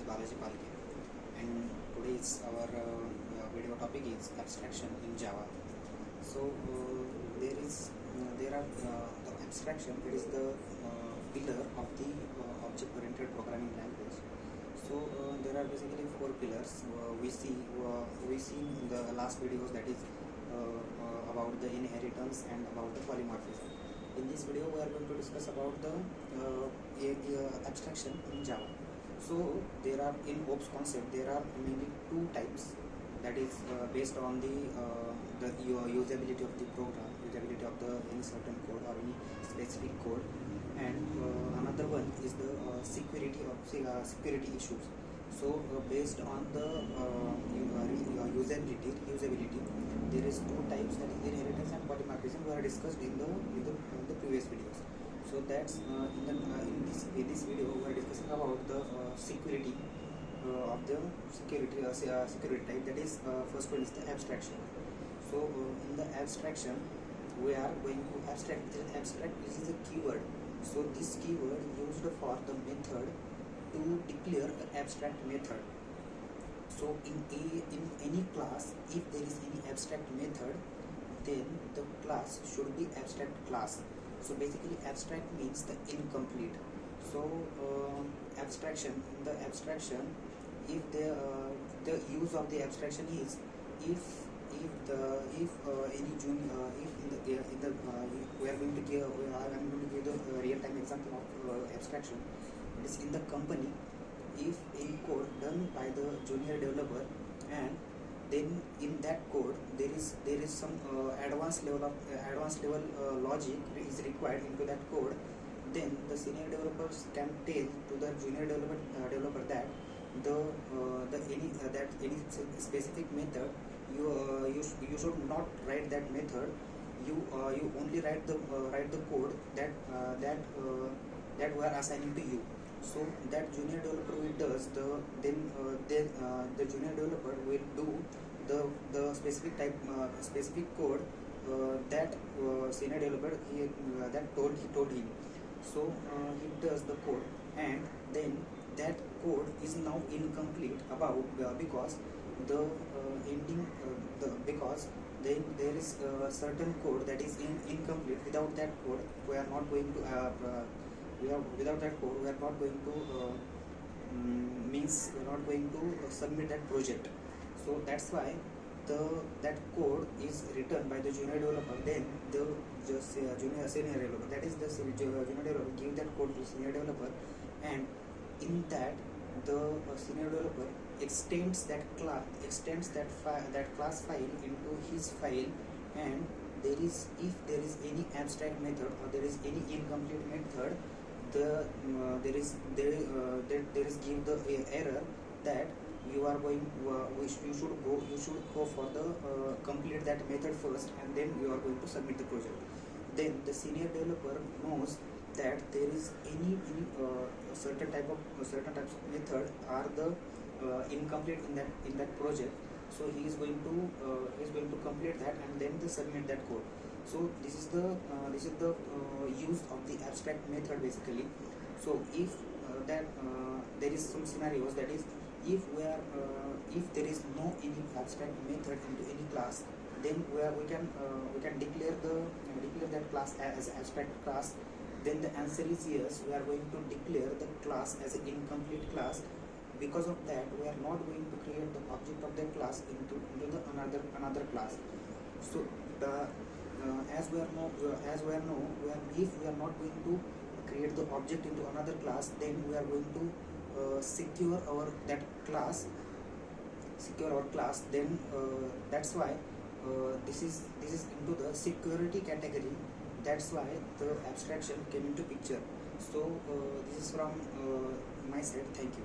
Balaji Palke, and today's our video topic is abstraction in Java. So there are the abstraction. It is the pillar of the object-oriented programming language. So there are basically four pillars. We see in the last videos, that is about the inheritance and about the polymorphism. In this video, we are going to discuss about the abstraction in Java. So there are, in OOPS concept, there are mainly two types. That is based on the usability of the program, usability of the any certain code or any specific code, and another one is the security security issues. So based on the usability, there is two types, that is inheritance and polymorphism, were discussed in the previous videos. So that's in this video we are discussing about the security of the security type. That is first one is the abstraction. So in the abstraction, we are going to abstract. This is a keyword. So this keyword used for the method to declare an abstract method. So in any class, if there is any abstract method, then the class should be abstract class. So basically abstract means the incomplete. So abstraction, in the abstraction, if the use of the abstraction is, if any junior, if in the we are going to give, I am going to give the real time example of abstraction. It is in the company. If any code done by the junior developer, and then in that code there is some advanced level logic is required into that code, then the senior developers can tell to the junior developer that any specific method, you should not write that method. You only write the code that we are assigning to you. So that junior developer will does the junior developer will do the specific type specific code that senior developer he told him. So he does the code, and then that code is now incomplete about because the because then there is a certain code that is incomplete. Without that code, we are not going to without that code, we are not going to means we are not going to submit that project. So that's why that code is written by the junior developer. Then the senior developer, that is the junior developer, give that code to senior developer, and in that the senior developer extends that class file into his file, and if there is any abstract method or there is any incomplete method, there is give the error that you are going you should go for the complete that method first, and then you are going to submit the project. Then the senior developer knows that there is any certain types of method are the incomplete in that project. So he is going to complete that and then to submit that code. So this is the use of the abstract method basically. So if there is some scenarios, that is if there is no any abstract method into any class, then we can declare that class as abstract class. Then the answer is yes, we are going to declare the class as an incomplete class. Because of that, we are not going to create the object of that class into the another class. So as we are if we are not going to create the object into another class, then we are going to secure our class. Then that's why this is into the security category. That's why the abstraction came into picture. So this is from my side. Thank you.